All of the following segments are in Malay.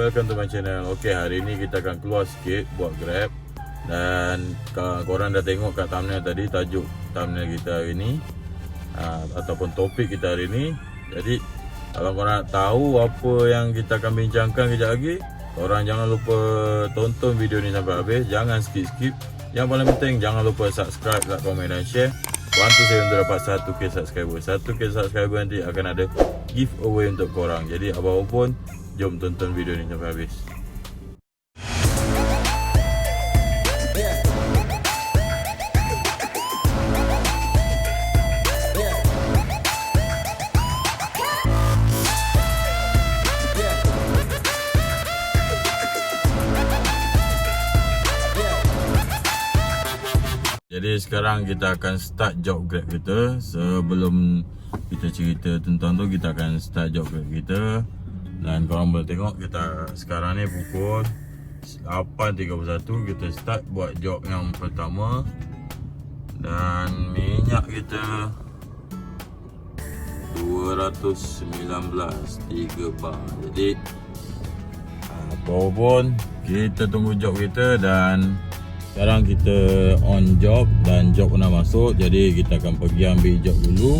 welcome to my channel. Okay, hari ni kita akan keluar sikit buat Grab. Dan korang dah tengok kat thumbnail tadi, tajuk thumbnail kita hari ni ataupun topik kita hari ni. Jadi kalau korang nak tahu apa yang kita akan bincangkan kejap lagi, korang jangan lupa tonton video ni sampai habis. Jangan skip-skip. Yang paling penting, jangan lupa subscribe, like, komen dan share. Bantu saya untuk dapat 1k subscriber. 1k subscriber nanti akan ada giveaway untuk korang. Jadi apa pun, jom tonton video ni sampai habis. Jadi sekarang kita akan start job Grab kita. Sebelum kita cerita tentang tu, kita akan start job Grab kita. Dan korang boleh tengok kita sekarang ni pukul 8.31. Kita start buat job yang pertama. Dan minyak kita 219 3 bar. Jadi apa pun, kita tunggu job kita. Dan sekarang kita on job dan job pun dah masuk. Jadi kita akan pergi ambil job dulu.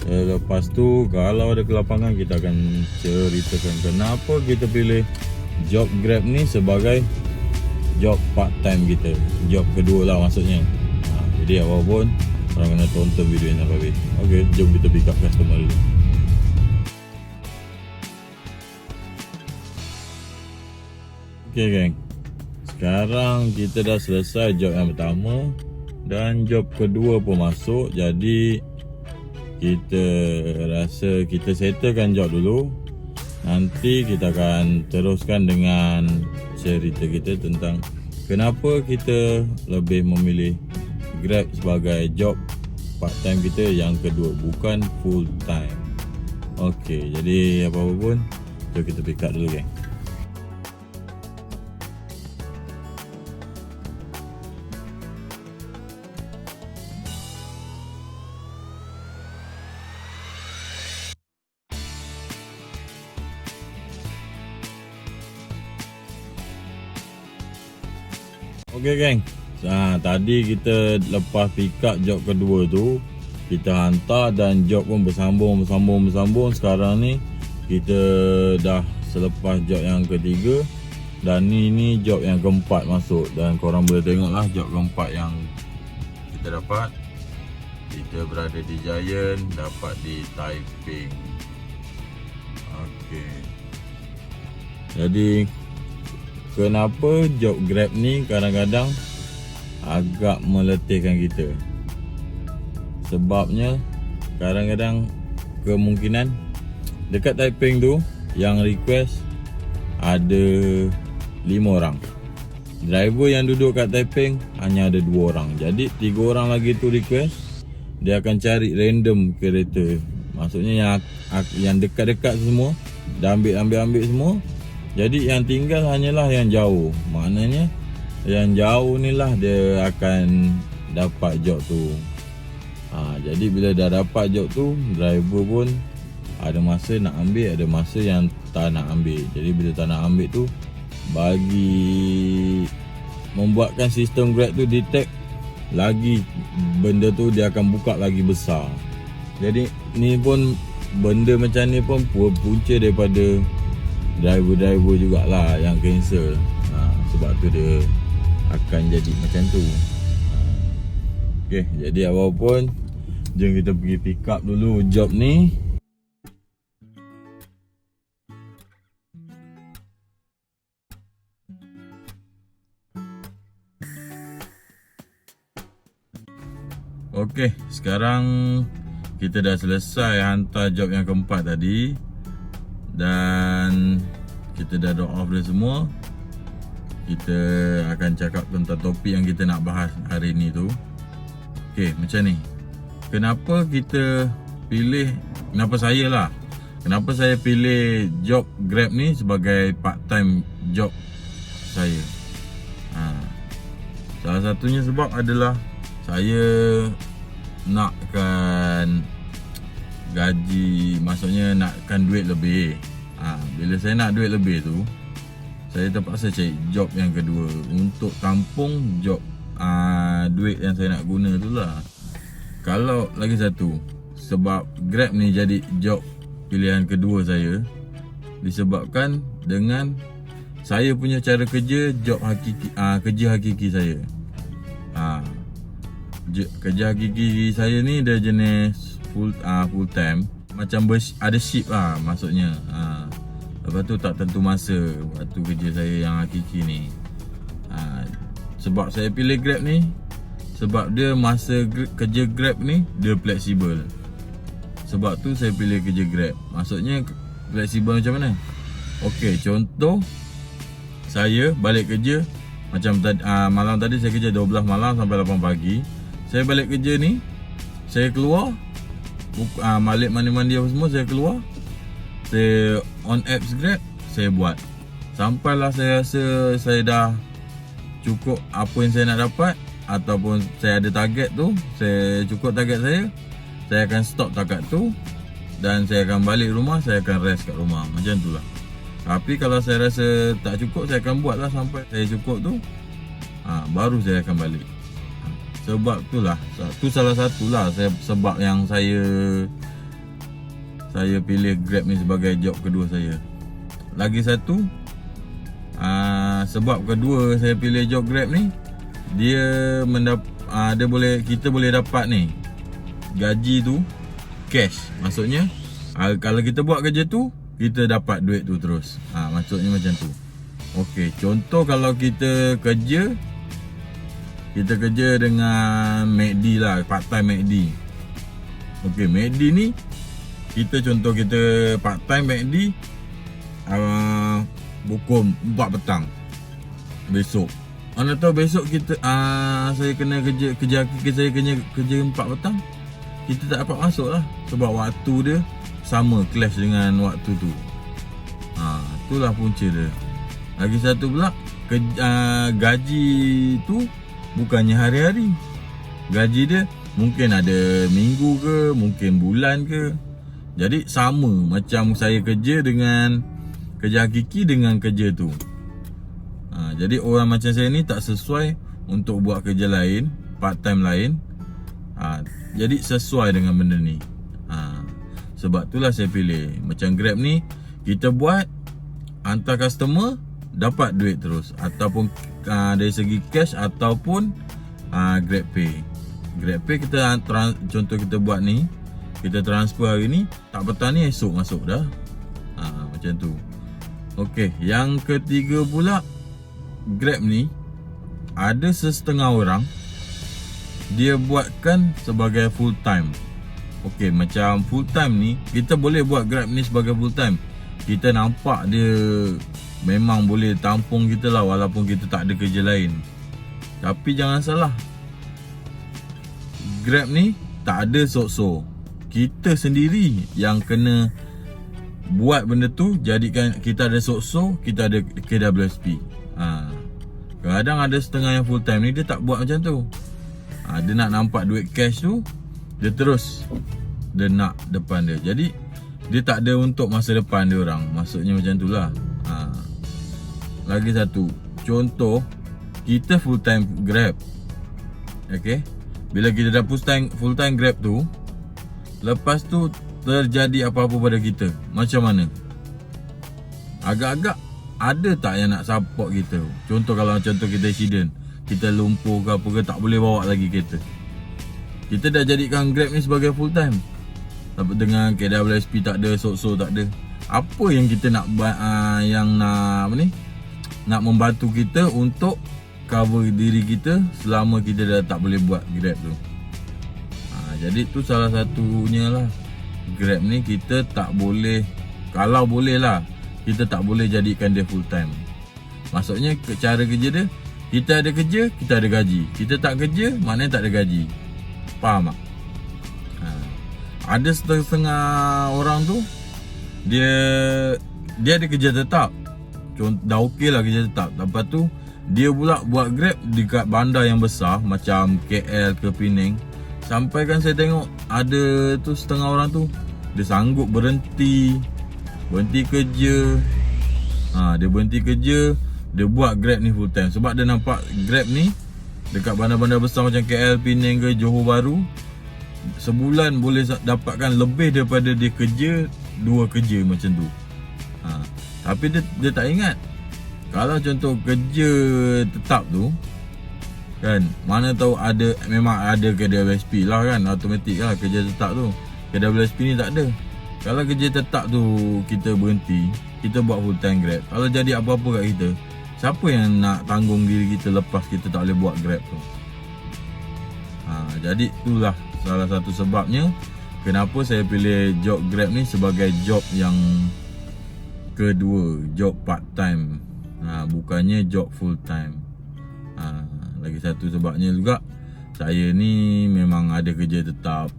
Lepas tu kalau ada kelapangan, kita akan ceritakan kenapa kita pilih job Grab ni sebagai job part time kita. Job kedua lah maksudnya. Jadi apa pun, korang kena tonton video ni sampai habis. Okay, jom kita pick up customer dulu. Okay geng, sekarang kita dah selesai job yang pertama dan job kedua pun masuk. Jadi kita rasa kita settlekan job dulu. Nanti kita akan teruskan dengan cerita kita tentang kenapa kita lebih memilih Grab sebagai job part time kita yang kedua, bukan full time. Okay, jadi apa-apa pun, jom kita pick up dulu geng. Okay geng, tadi kita lepas pick up job kedua tu, kita hantar dan job pun bersambung. Sekarang ni kita dah selepas job yang ketiga. Dan ni job yang keempat masuk. Dan korang boleh tengok lah job keempat yang kita dapat. Kita berada di Giant, dapat di Taiping. Okay, jadi kenapa job Grab ni kadang-kadang agak meletihkan kita? Sebabnya kadang-kadang kemungkinan dekat Taiping tu yang request ada 5 orang. Driver yang duduk kat Taiping hanya ada 2 orang. Jadi 3 orang lagi tu request, dia akan cari random kereta. Maksudnya yang dekat-dekat semua dah ambil semua. Jadi yang tinggal hanyalah yang jauh. Maknanya yang jauh ni lah dia akan dapat job tu. Jadi bila dah dapat job tu, driver pun ada masa nak ambil, ada masa yang tak nak ambil. Jadi bila tak nak ambil tu, bagi membuatkan sistem Grab tu detect lagi benda tu, dia akan buka lagi besar. Jadi ni pun, benda macam ni pun punca daripada driver-driver jugalah yang cancel. Sebab tu dia akan jadi macam tu. Okay, jadi apa pun, jom kita pergi pick up dulu job ni. Okay, sekarang kita dah selesai hantar job yang keempat tadi. Dan kita dah drop off dah semua. Kita akan cakap tentang topik yang kita nak bahas hari ni tu. Okay, macam ni. Kenapa kita pilih, kenapa saya pilih job Grab ni sebagai part time job saya? Salah satunya sebab adalah saya nakkan gaji, maksudnya nakkan duit lebih. Bila saya nak duit lebih tu, saya terpaksa cari job yang kedua untuk tampung job duit yang saya nak guna tu lah. Kalau lagi satu, sebab Grab ni jadi job pilihan kedua saya, disebabkan dengan saya punya cara kerja job hakiki, kerja hakiki saya. Kerja hakiki saya ni dia jenis full time, macam ada shift lah maksudnya. Lepas tu tak tentu masa waktu kerja saya yang hakiki ni. Sebab saya pilih Grab ni, sebab dia masa kerja Grab ni dia fleksibel. Sebab tu saya pilih kerja Grab. Maksudnya fleksibel macam mana? Okey, contoh saya balik kerja macam malam tadi saya kerja 12 malam sampai 8 pagi. Saya balik kerja ni, saya keluar, balik mandi-mandi apa semua, saya keluar, saya on apps Grab, saya buat. Sampailah saya rasa saya dah cukup apa yang saya nak dapat, ataupun saya ada target tu, saya cukup target saya akan stop takat tu dan saya akan balik rumah, saya akan rest kat rumah. Macam tu lah. Tapi kalau saya rasa tak cukup, saya akan buat lah sampai saya cukup tu, baru saya akan balik. Sebab tu lah, tu salah satu lah sebab yang saya pilih Grab ni sebagai job kedua saya. Lagi satu, sebab kedua saya pilih job Grab ni, dia kita boleh dapat ni gaji tu cash. Maksudnya kalau kita buat kerja tu, kita dapat duit tu terus. Maksudnya macam tu. Okey, contoh kalau kita kerja dengan MACD lah, part time MACD. Okey, MACD ni kita part time MACD pukul 4 petang besok. Mana tahu besok kita saya kena kerja saya kena kerja 4 petang, kita tak dapat masuk lah sebab waktu dia sama, clash dengan waktu tu. Itulah punca dia. Lagi satu pula, gaji tu bukannya hari-hari. Gaji dia mungkin ada minggu ke, mungkin bulan ke. Jadi sama macam saya kerja dengan kerja hakiki dengan kerja tu. Jadi orang macam saya ni tak sesuai untuk buat kerja lain, part time lain. Jadi sesuai dengan benda ni. Sebab itulah saya pilih. Macam Grab ni, kita buat, hantar customer, dapat duit terus. Ataupun dari segi cash ataupun Grab Pay. Grab Pay kita contoh kita buat ni, kita transfer hari ni, tak petang ni esok masuk dah. Macam tu. Okey, yang ketiga pula, Grab ni ada setengah orang dia buatkan sebagai full time. Okey, macam full time ni, kita boleh buat Grab ni sebagai full time. Kita nampak dia memang boleh tampung kita lah walaupun kita tak ada kerja lain. Tapi jangan salah, Grab ni tak ada sok-sok. Kita sendiri yang kena buat benda tu, jadikan kita ada sok-sok, kita ada KWSP. Kadang ada setengah yang full time ni dia tak buat macam tu. Dia nak nampak duit cash tu, dia terus dia nak depan dia. Jadi dia tak ada untuk masa depan dia orang. Maksudnya macam tu lah. Lagi satu, contoh kita full time Grab. Okay, bila kita dah full time Grab tu, lepas tu terjadi apa-apa pada kita, macam mana? Agak-agak ada tak yang nak support kita? Contoh kalau contoh kita accident, kita lumpuh ke apa ke, tak boleh bawa lagi kereta. Kita dah jadikan Grab ni sebagai full time, tapi dengan KWSP tak ada, sok-sok tak ada. Apa yang kita nak nak membantu kita untuk cover diri kita selama kita dah tak boleh buat Grab tu. Jadi tu salah satunya lah. Grab ni kita tak boleh, kalau boleh lah, kita tak boleh jadikan dia full time. Maksudnya cara kerja dia, kita ada kerja, kita ada gaji. Kita tak kerja, maknanya tak ada gaji. Faham tak? Ada setengah orang tu, dia ada kerja tetap, dah okey lah kerja tetap. Lepas tu dia pula buat Grab dekat bandar yang besar macam KL ke Penang. Sampai kan saya tengok ada tu setengah orang tu, dia sanggup berhenti kerja. Dia berhenti kerja, dia buat Grab ni full time. Sebab dia nampak Grab ni dekat bandar-bandar besar macam KL, Penang ke Johor Bahru, sebulan boleh dapatkan lebih daripada dia kerja 2 kerja macam tu. Tapi dia tak ingat, kalau contoh kerja tetap tu kan, mana tahu memang ada KWSP lah kan, automatik lah kerja tetap tu. KWSP ni tak ada. Kalau kerja tetap tu kita berhenti, kita buat full time Grab, kalau jadi apa-apa kat kita, siapa yang nak tanggung diri kita lepas kita tak boleh buat Grab tu? Jadi itulah salah satu sebabnya kenapa saya pilih job Grab ni sebagai job yang kedua, job part time, bukannya job full time. Lagi satu sebabnya juga, saya ni memang ada kerja tetap.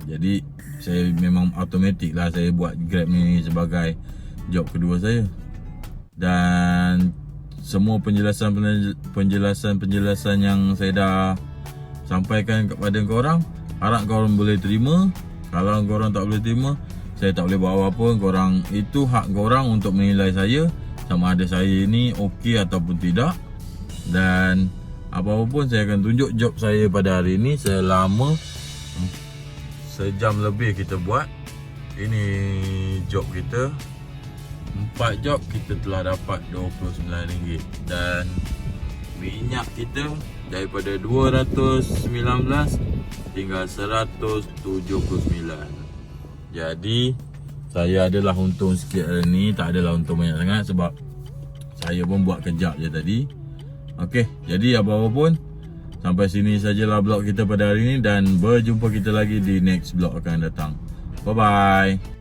Jadi saya memang automatik lah saya buat Grab ni sebagai job kedua saya. Dan semua penjelasan yang saya dah sampaikan kepada korang, harap korang boleh terima. Kalau korang tak boleh terima, saya tak boleh buat apa-apa. Korang, itu hak korang untuk menilai saya sama ada saya ni okey ataupun tidak. Dan apa-apa pun saya akan tunjuk job saya pada hari ni. Selama sejam lebih kita buat. Ini job kita, 4 job kita telah dapat RM29. Dan minyak kita daripada 219 tinggal 179. Jadi saya adalah untung sikit hari ni, tak adalah untung banyak sangat sebab saya pun buat kejap je tadi. Okey, jadi apa-apa pun, sampai sini sajalah vlog kita pada hari ni, dan berjumpa kita lagi di next vlog akan datang. Bye bye.